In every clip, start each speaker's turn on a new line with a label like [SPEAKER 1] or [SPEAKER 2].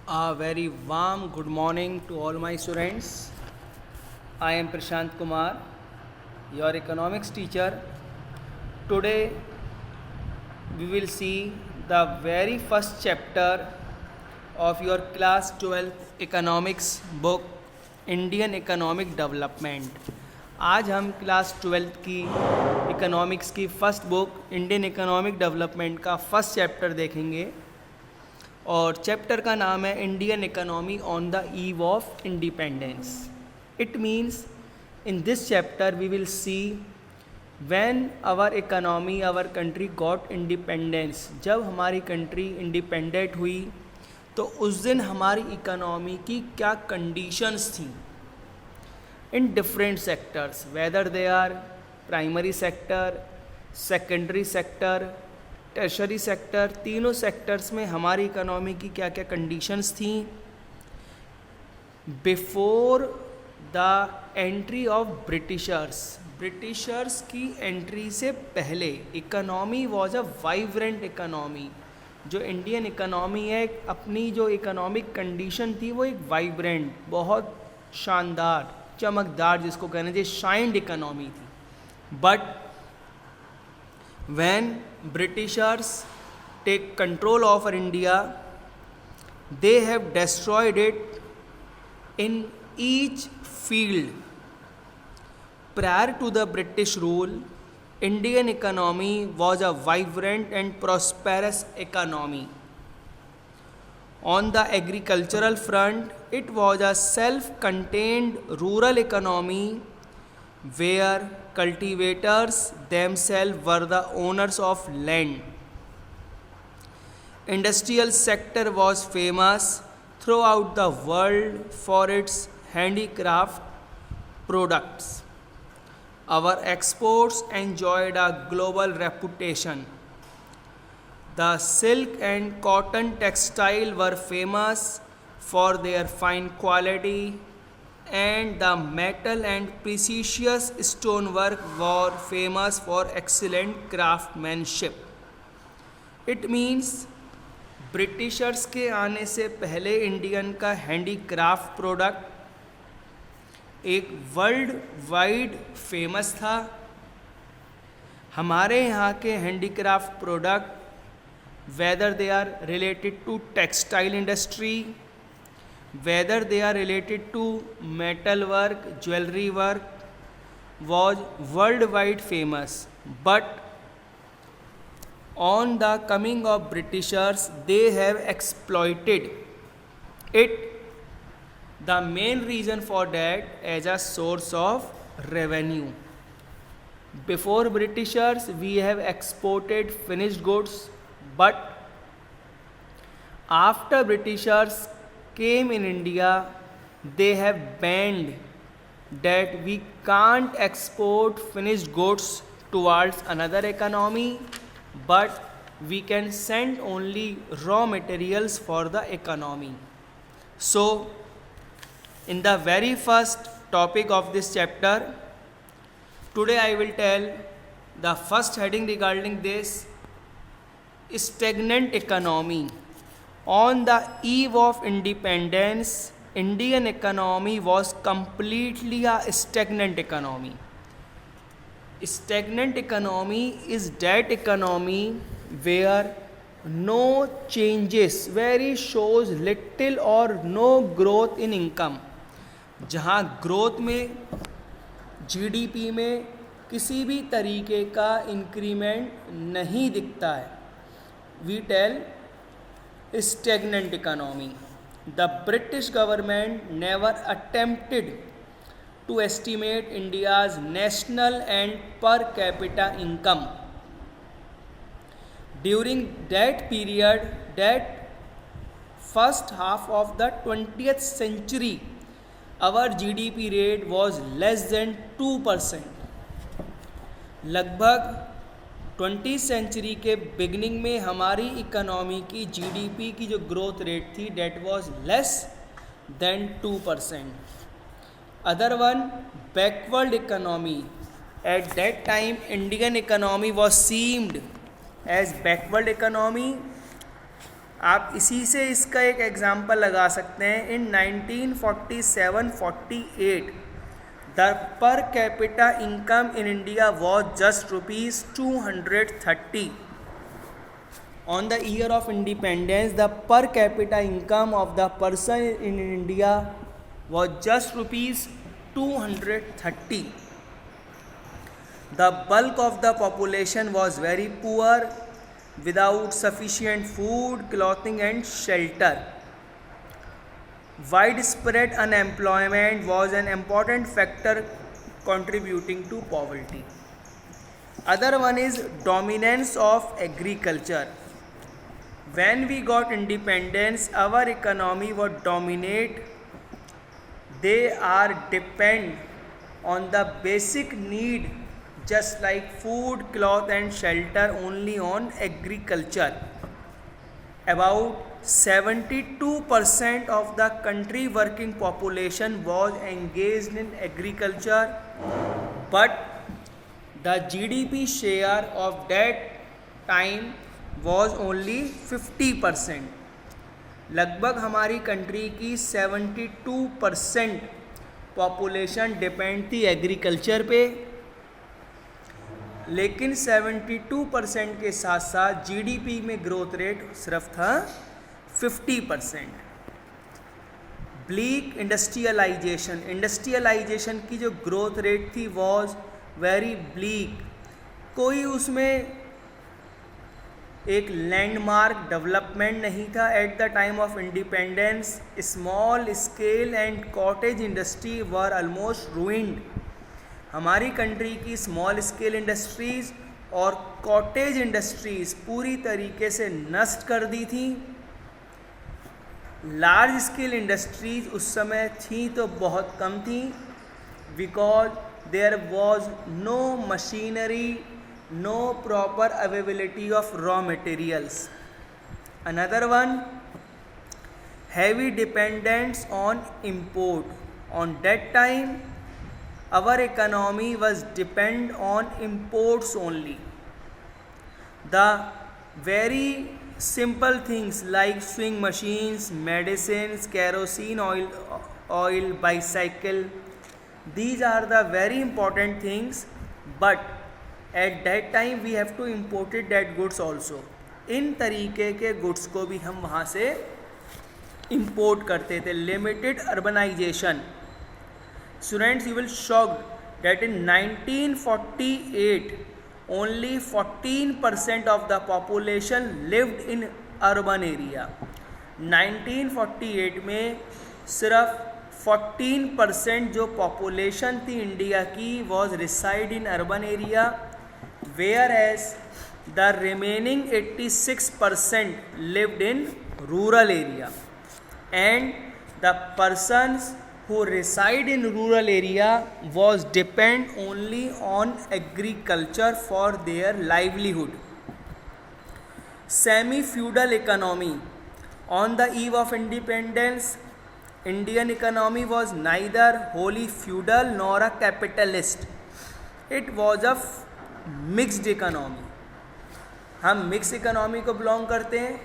[SPEAKER 1] A very warm good morning to all my students. I am Prashant Kumar, your economics teacher. Today we will see the very first chapter of your class 12th economics book Indian Economic Development. आज हम class 12th की economics की first book Indian economic development का first chapter देखेंगे और chapter का नाम है Indian economy on the eve of independence. It means in this chapter we will see when our economy our country got independence. जब हमारी country independent हुई तो उस दिन हमारी इकोनॉमी की क्या कंडीशंस थी in different sectors, whether they are primary sector, secondary sector, tertiary sector. तीनों सेक्टर्स में हमारी इकोनॉमी की क्या क्या कंडीशंस थी before the entry of Britishers. Britishers की एंट्री से पहले economy was a vibrant economy. जो इंडियन इकोनॉमी है, अपनी जो इकोनॉमिक कंडीशन थी वो एक वाइब्रेंट, बहुत शानदार, चमकदार, जिसको कहना चाहिए शाइंड इकोनॉमी थी. But when Britishers take control over India, they have destroyed it in each field. Prior to the British rule, Indian economy was a vibrant and prosperous economy. On the agricultural front, it was a self-contained rural economy where cultivators themselves were the owners of land. Industrial sector was famous throughout the world for its handicraft products. Our exports enjoyed a global reputation. The silk and cotton textile were famous for their fine quality, and the metal and precious stonework were famous for excellent craftsmanship. It means Britishers के आने से पहले Indian का handicraft product एक worldwide famous था. हमारे यहाँ के handicraft product, whether they are related to textile industry, whether they are related to metal work, jewelry work, was worldwide famous. But on the coming of Britishers, they have exploited it, the main reason for that, as a source of revenue. Before Britishers we have exported finished goods, but after Britishers came in India, they have banned that we can't export finished goods towards another economy, but we can send only raw materials for the economy. So, in the very first topic of this chapter, today I will tell the first heading regarding this: stagnant economy. On the eve of independence, Indian economy was completely a stagnant economy. Stagnant economy is that economy where no changes, very shows little or no growth in income. जहाँ growth में, GDP में किसी भी तरीके का increment नहीं दिखता है, we tell stagnant economy. The British government never attempted to estimate India's national and per capita income. During that period, that first half of the 20th century, our GDP rate was less than 2%. लगभग 20th century के beginning में हमारी economy की GDP की जो growth rate थी, that was less than 2%. Other one, backward economy. At that time Indian economy was seemed as backward economy. आप इसी से इसका एक एग्जाम्पल लगा सकते हैं. In 1947-48 the per capita income in India was just ₹230. On the year of independence, the per capita income of the person in India was just ₹230. The bulk of the population was very poor, without sufficient food, clothing and shelter. Widespread unemployment was an important factor contributing to poverty. Other one is dominance of agriculture. When we got independence, our economy was dominate. They are depend on the basic need, just like food, cloth and shelter, only on agriculture. About 72% of the country working population was engaged in agriculture, but the GDP share of that time was only 50%. लगभग हमारी country की 72% population depend थी agriculture पे, लेकिन 72% के साथ साथ GDP में ग्रोथ रेट सिर्फ था 50%. ब्लीक इंडस्ट्रियलाइजेशन की जो ग्रोथ रेट थी वॉज वेरी ब्लीक. कोई उसमें एक लैंडमार्क डेवलपमेंट नहीं था eight the time of independence. Small scale and cottage industry were almost ruined. हमारी कंट्री की स्मॉल स्केल इंडस्ट्रीज़ और कॉटेज इंडस्ट्रीज़ पूरी तरीके से नष्ट कर दी थी. लार्ज स्केल इंडस्ट्रीज़ उस समय थी तो बहुत कम थी, because there was no machinery, no proper availability of raw materials. Another one, heavy dependence on import. On that time our economy was depend on imports only. The very simple things like sewing machines, medicines, kerosene oil, bicycle, these are the very important things, but at that time we have to imported that goods also. इन तरीके के goods को भी हम वहाँ से import करते थे. Limited urbanisation. Students, you will shocked that in 1948 only 14% of the population lived in urban area. 1948 में सिर्फ 14% जो पॉपुलेशन थी इंडिया की was reside in urban area, whereas the remaining 86% lived in rural area, and the persons who reside in rural area was depend only on agriculture for their livelihood. Semi-feudal economy. On the eve of independence, Indian economy was neither wholly feudal nor a capitalist. It was a mixed economy. हम mix economy को belong करते हैं.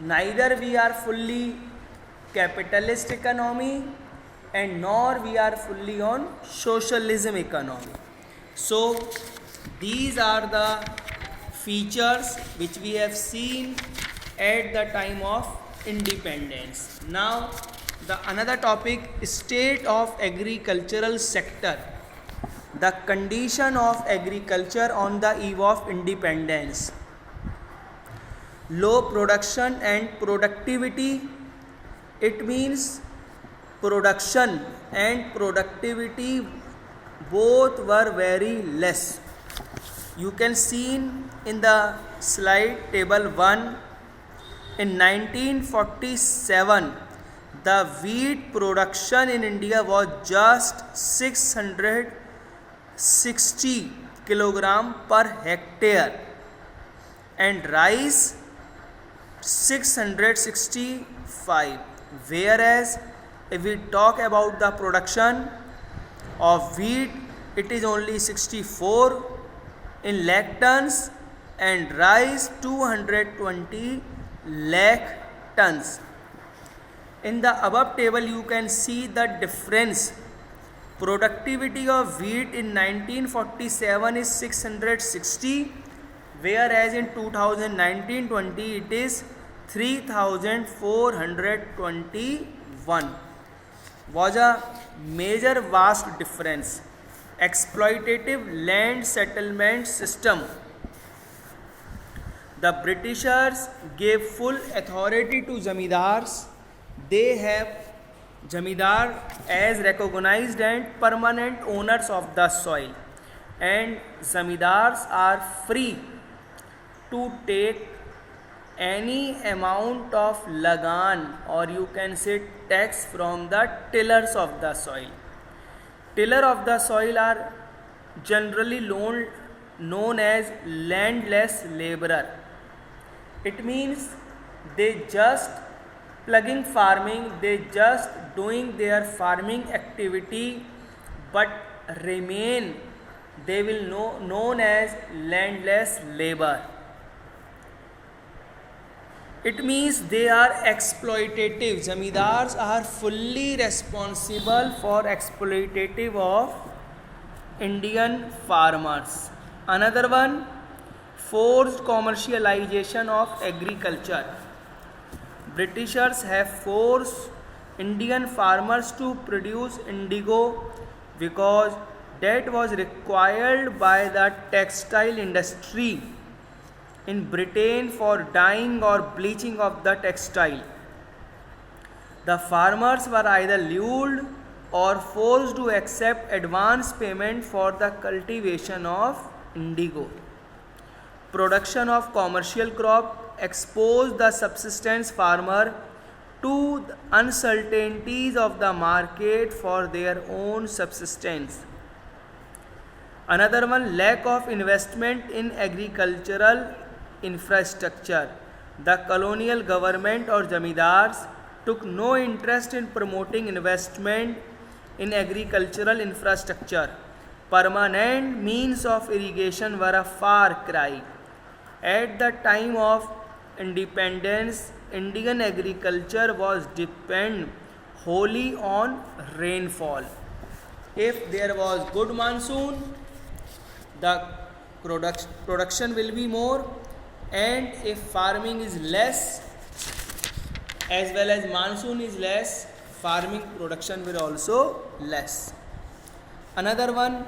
[SPEAKER 1] Neither we are fully capitalist economy and nor we are fully on socialism economy. So these are the features which we have seen at the time of independence. Now the another topic, state of agricultural sector. The condition of agriculture on the eve of independence. Low production and productivity. It means production and productivity both were very less. You can see in the slide table 1. In 1947 the wheat production in India was just 660 kilogram per hectare and rice 665. Whereas if we talk about the production of wheat, it is only 64 in lakh tons and rice 220 lakh tons. In the above table you can see the difference. Productivity of wheat in 1947 is 660, whereas in 2019-20 it is 3421. Was a major vast difference. Exploitative land settlement system. The Britishers gave full authority to zamindars. They have zamindar as recognized and permanent owners of the soil, and zamindars are free to take any amount of lagan, or you can say tax, from the tillers of the soil. Tiller of the soil are generally known as landless laborer. It means they just plugging farming, they just doing their farming activity, but remain, they will known as landless labor. It means they are exploitative. Zamindars are fully responsible for exploitative of Indian farmers. Another one, forced commercialization of agriculture. Britishers have forced Indian farmers to produce indigo because that was required by the textile industry in Britain for dyeing or bleaching of the textile. The farmers were either lured or forced to accept advance payment for the cultivation of indigo. Production of commercial crop exposed the subsistence farmer to the uncertainties of the market for their own subsistence. Another one, lack of investment in agricultural infrastructure. The colonial government or zamindars took no interest in promoting investment in agricultural infrastructure. Permanent means of irrigation were a far cry. At the time of independence, Indian agriculture was dependent wholly on rainfall. If there was good monsoon, the production will be more, and if farming is less as well as monsoon is less, farming production will also less. Another one,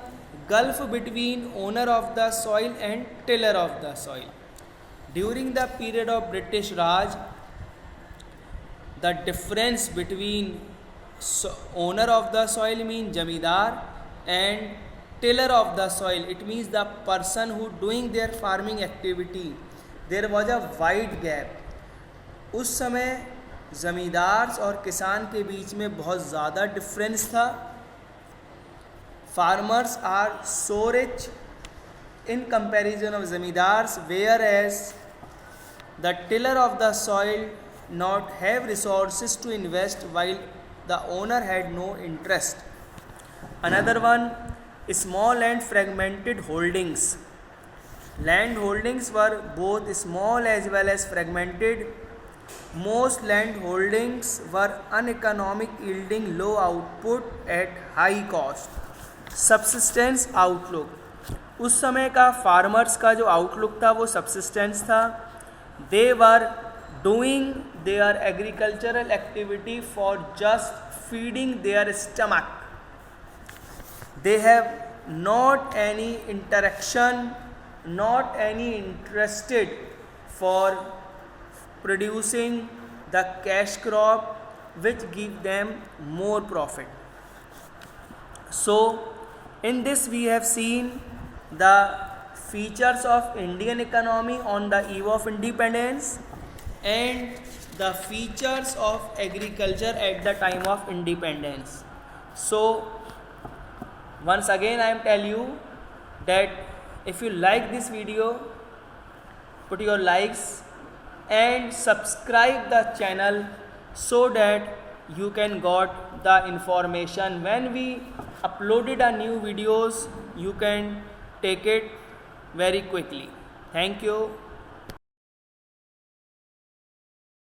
[SPEAKER 1] gulf between owner of the soil and tiller of the soil. During the period of British Raj, the difference between owner of the soil means zamindar, and tiller of the soil, it means the person who doing their farming activity, there was a wide gap. उस समय ज़मींदार और किसान के बीच में बहुत ज़्यादा difference था. Farmers are so rich in comparison of zamindars, whereas the tiller of the soil not have resources to invest, while the owner had no interest. Another one, small and fragmented holdings. Land holdings were both small as well as fragmented. Most land holdings were uneconomic, yielding low output at high cost. Subsistence outlook. उस समय का farmers का जो outlook था वो subsistence था. They were doing their agricultural activity for just feeding their stomach. They have not any interaction, not any interested for producing the cash crop which give them more profit. So in this we have seen the features of Indian economy on the eve of independence and the features of agriculture at the time of independence. So once again I am tell you that if you like this video, put your likes and subscribe the channel so that you can got the information when we uploaded a new videos, you can take it very quickly. Thank you.